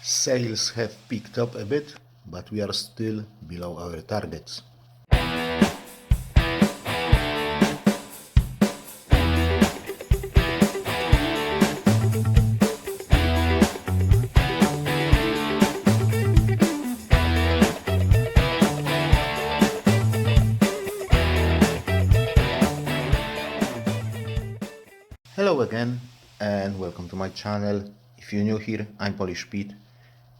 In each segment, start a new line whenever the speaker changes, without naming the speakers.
Sales have picked up a bit, but we are still below our targets. Hello again and welcome to my channel. If you're new here, I'm Polish Pete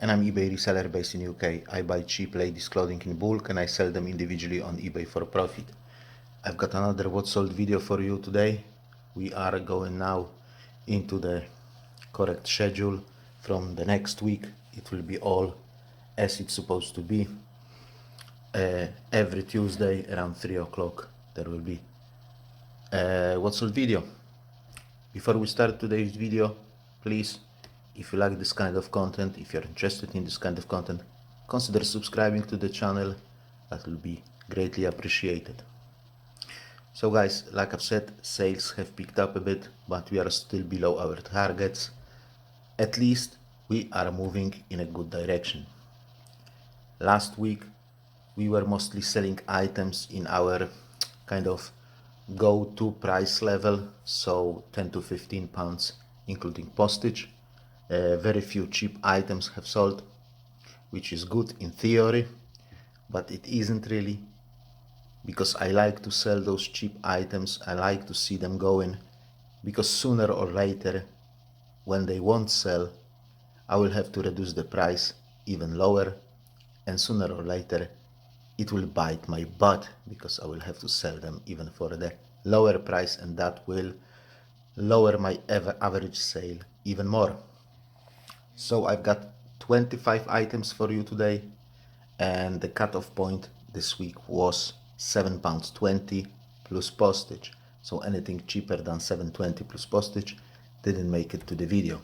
and I'm eBay reseller based in UK. I buy cheap ladies clothing in bulk and I sell them individually on eBay for profit. I've got another what sold video for you today. We are going now into the correct schedule. From the next week it will be all as it's supposed to be. Every Tuesday around 3 o'clock there will be what sold video. Before we start today's video, please, if you like this kind of content, if you're interested in this kind of content, consider subscribing to the channel. That will be greatly appreciated. So guys, like I've said, sales have picked up a bit, but we are still below our targets. At least we are moving in a good direction. Last week we were mostly selling items in our kind of go-to price level, so 10 to 15 pounds including postage. Very few cheap items have sold, which is good in theory, but it isn't really, because I like to sell those cheap items. I like to see them going, because sooner or later when they won't sell, I will have to reduce the price even lower, and sooner or later it will bite my butt, because I will have to sell them even for the lower price, and that will lower my average sale even more. So I've got 25 items for you today, and the cutoff point this week was £7.20 plus postage. So anything cheaper than £7.20 plus postage didn't make it to the video.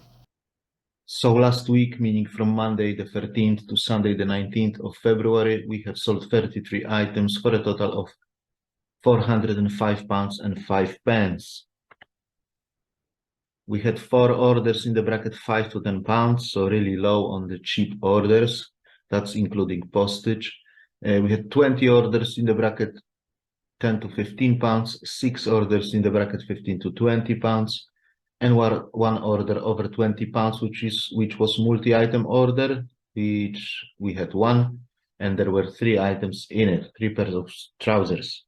So last week, meaning from Monday the 13th to Sunday the 19th of February, we have sold 33 items for a total of £405 and 5 pence. We had 4 orders in the bracket 5 to 10 pounds, so really low on the cheap orders. That's including postage. We had 20 orders in the bracket 10 to 15 pounds, 6 orders in the bracket 15 to 20 pounds, and one order over 20 pounds, which was multi-item order, which we had one, and there were 3 items in it, 3 pairs of trousers.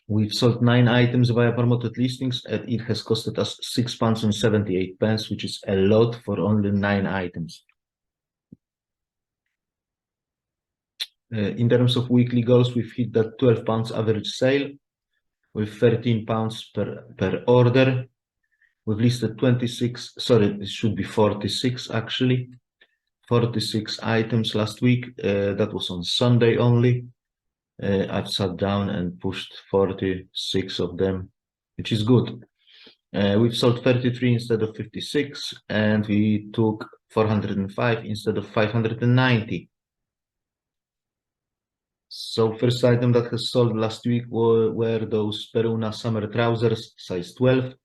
We've sold 9 items via promoted listings, and it has costed us £6 and 78 pence, which is a lot for only 9 items. In terms of weekly goals, we've hit that £12 average sale with £13 per order. We've listed 26, sorry, it should be 46 actually, 46 items last week. That was on Sunday only. I've sat down and pushed 46 of them, which is good. We've sold 33 instead of 56, and we took 405 instead of 590. So first item that has sold last week were those Peruna summer trousers, size 12.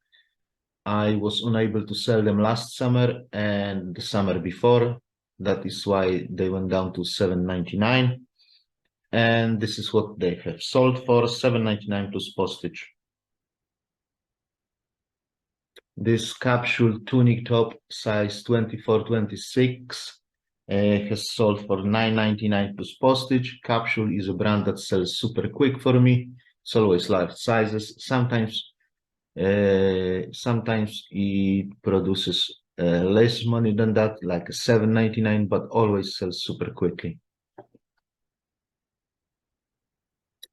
I was unable to sell them last summer and the summer before. That is why they went down to £7.99. And this is what they have sold for, £7.99 plus postage. This capsule tunic top, size 24-26, has sold for £9.99 plus postage. Capsule is a brand that sells super quick for me. It's always large sizes. Sometimes it produces less money than that, like £7.99, but always sells super quickly.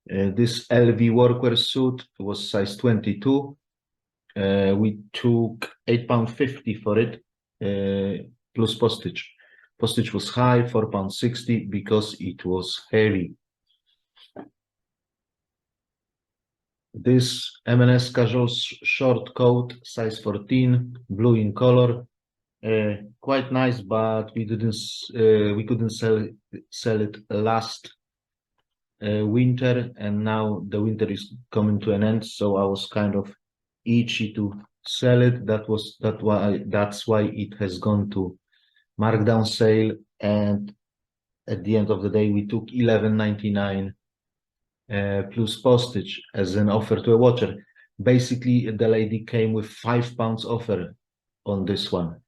This LV workwear suit was size 22. We took £8.50 for it, plus postage. Postage was high, £4.60, because it was heavy. This M&S casual short coat, size 14, blue in color, quite nice, but we couldn't sell it last winter, and now the winter is coming to an end, so I was kind of itchy to sell it. That's why it has gone to markdown sale, and at the end of the day, we took $11.99 plus postage as an offer to a watcher. Basically, the lady came with £5 offer on this one.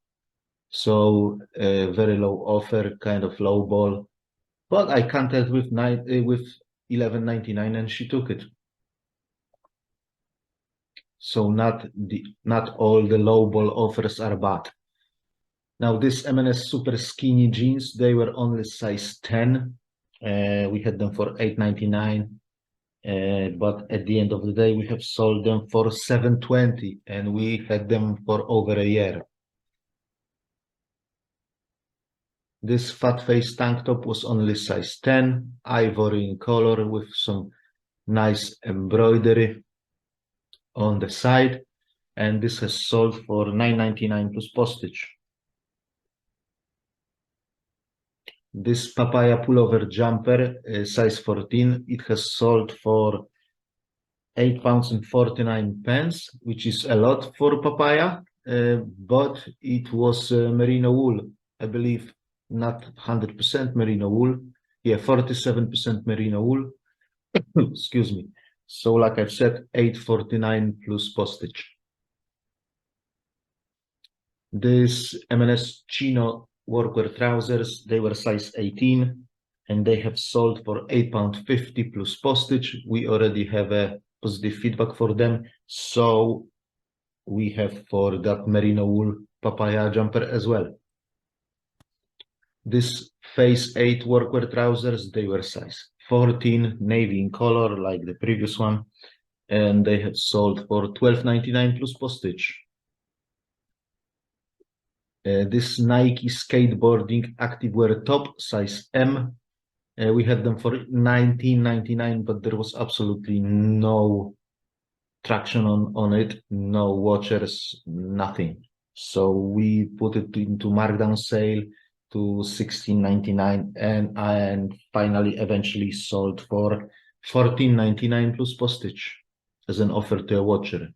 So a very low offer, kind of low ball. But I counted with $11.99 and she took it. So not all the low ball offers are bad. Now this M&S super skinny jeans, they were only size 10. We had them for $8.99. But at the end of the day, we have sold them for $7.20 and we had them for over a year. This fat face tank top was only size 10, ivory in color with some nice embroidery on the side, and this has sold for $9.99 plus postage. This papaya pullover jumper, size 14, it has sold for £8.49, which is a lot for papaya, but it was merino wool, I believe, not 100% merino wool. Yeah, 47% merino wool. Excuse me. So like I've said, $8.49 plus postage. This M&S chino workwear trousers, they were size 18 and they have sold for £8.50 plus postage. We already have a positive feedback for them. So we have for that merino wool papaya jumper as well. This Phase 8 workwear trousers, they were size 14, navy in color like the previous one, and they have sold for $12.99 plus postage. This Nike skateboarding activewear top, size M, we had them for $19.99, but there was absolutely no traction on it, no watchers, nothing. So we put it into markdown sale to $16.99 and finally eventually sold for $14.99 plus postage as an offer to a watcher.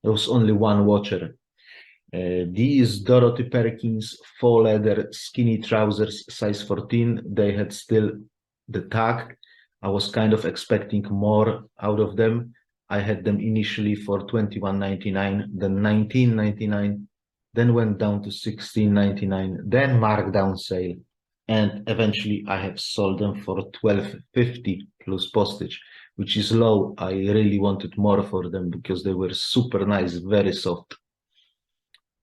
There was only one watcher. These Dorothy Perkins faux leather skinny trousers, size 14, they had still the tag. I was kind of expecting more out of them. I had them initially for $21.99, then $19.99, then went down to $16.99, then markdown sale, and eventually I have sold them for $12.50 plus postage, which is low. I really wanted more for them because they were super nice, very soft.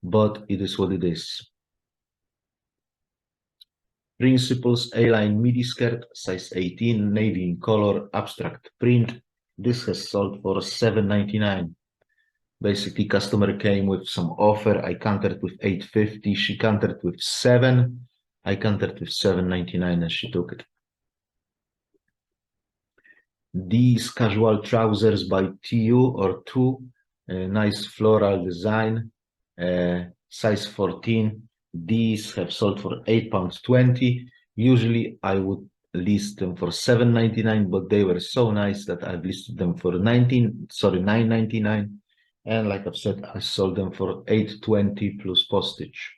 But it is what it is. Principles A-line midi skirt, size 18, navy in color, abstract print. This has sold for $7.99. Basically, customer came with some offer. I countered with $8.50. She countered with $7. I countered with $7.99 and she took it. These casual trousers by TU or TU, nice floral design. Size 14. These have sold for £8.20. Usually I would list them for $7.99, but they were so nice that I've listed them for $9.99. And like I've said, I sold them for $8.20 plus postage.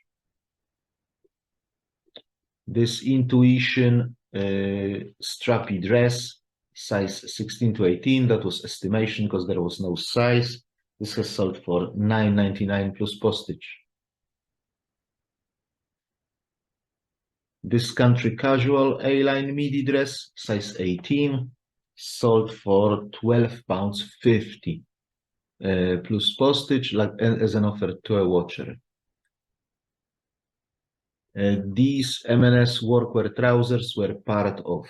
This Intuition strappy dress, size 16 to 18, that was estimation because there was no size. This has sold for $9.99 plus postage. This country casual A-line midi dress, size 18, sold for £12.50 plus postage, like as an offer to a watcher. These M&S workwear trousers were part of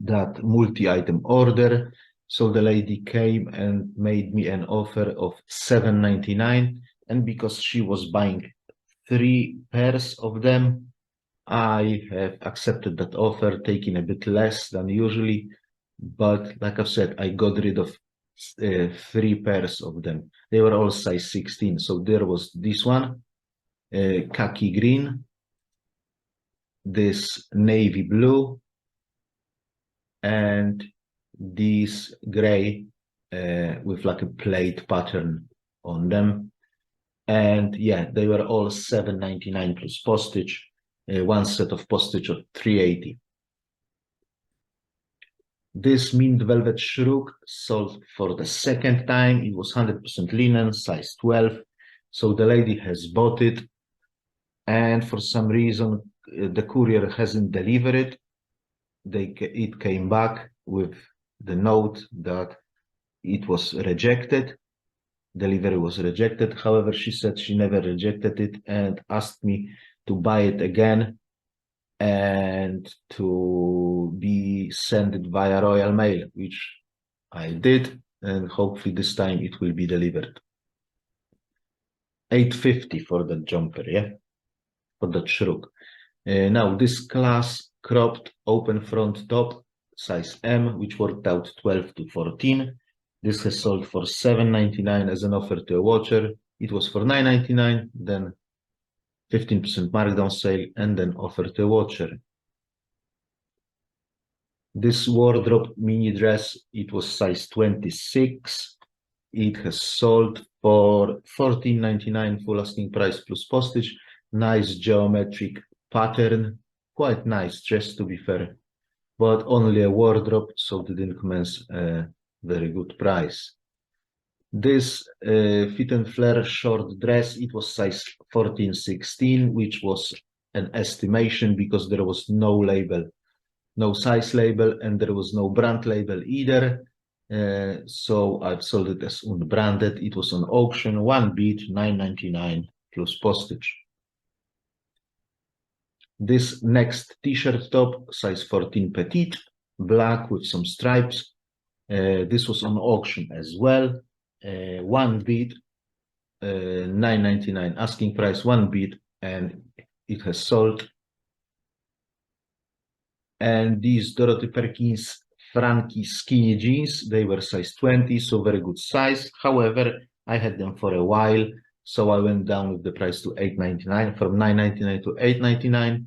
that multi-item order. So the lady came and made me an offer of $7.99, and because she was buying 3 pairs of them, I have accepted that offer, taking a bit less than usually, but like I've said, I got rid of 3 pairs of them. They were all size 16. So there was this one, khaki green, this navy blue, and this gray with like a plate pattern on them. And yeah, they were all $7.99 plus postage, one set of postage of $3.80. This mint velvet shroud sold for the second time. It was 100% linen, size 12. So the lady has bought it, and for some reason the courier hasn't delivered it. It came back with the note that it was rejected. Delivery was rejected. However, she said she never rejected it and asked me to buy it again and to be sent it via Royal Mail, which I did, and hopefully this time it will be delivered. $8.50 for that jumper, yeah, for that shroud. Now this class cropped open front top, size M, which worked out 12 to 14. This has sold for $7.99 as an offer to a watcher. It was for $9.99, then 15% markdown sale, and then offer to a watcher. This wardrobe mini dress, it was size 26. It has sold for $14.99 full asking price plus postage. Nice geometric pattern, quite nice dress to be fair, but only a wardrobe, so didn't commence a very good price. This fit and flare short dress, it was size 14-16, which was an estimation because there was no label, no size label, and there was no brand label either. So I've sold it as unbranded. It was on auction, one bid, $9.99 plus postage. This next t-shirt top, size 14 petite, black with some stripes. This was on auction as well. One bid, $9.99 asking price, one bid, and it has sold. And these Dorothy Perkins Frankie skinny jeans, they were size 20, so very good size. However, I had them for a while, so I went down with the price to $8.99, from $9.99 to $8.99,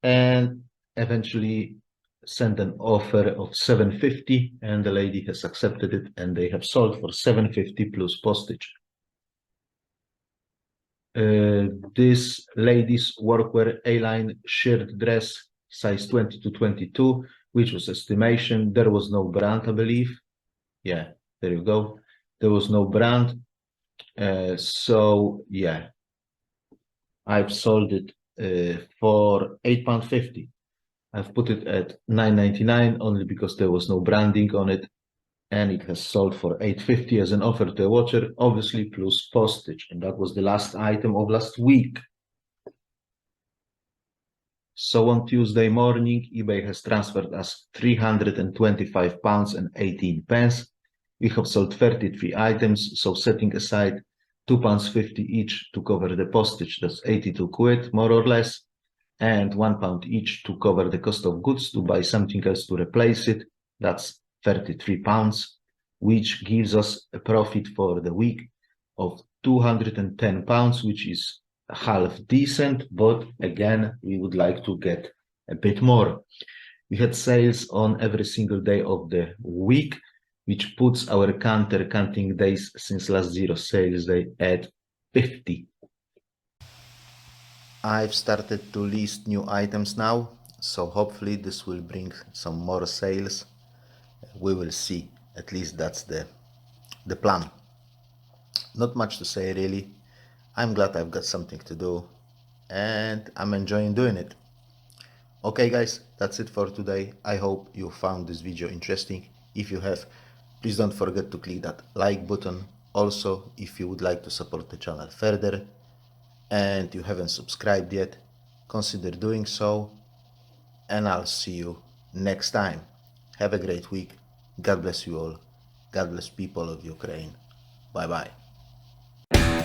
and eventually sent an offer of $7.50, and the lady has accepted it, and they have sold for $7.50 plus postage. This ladies workwear A-line shirt dress, size 20 to 22, which was estimation. There was no brand, I believe. Yeah, there you go. There was no brand. So yeah, I've sold it for £8.50. I've put it at $9.99 only because there was no branding on it, and it has sold for $8.50 as an offer to a watcher, obviously plus postage. And that was the last item of last week. So on Tuesday morning, eBay has transferred us £325 and 18 pence. We have sold 33 items, so setting aside £2.50 each to cover the postage, that's 82 quid, more or less, and £1 each to cover the cost of goods to buy something else to replace it, that's £33, which gives us a profit for the week of £210, which is half decent, but again, we would like to get a bit more. We had sales on every single day of the week, which puts our counting days since last zero sales day at 50. I've started to list new items now, so hopefully this will bring some more sales. We will see. At least that's the plan. Not much to say really. I'm glad I've got something to do and I'm enjoying doing it. Okay guys, that's it for today. I hope you found this video interesting. If you have, please don't forget to click that like button. Also, if you would like to support the channel further and you haven't subscribed yet, consider doing so, and I'll see you next time. Have a great week. God bless you all. God bless people of Ukraine. Bye bye.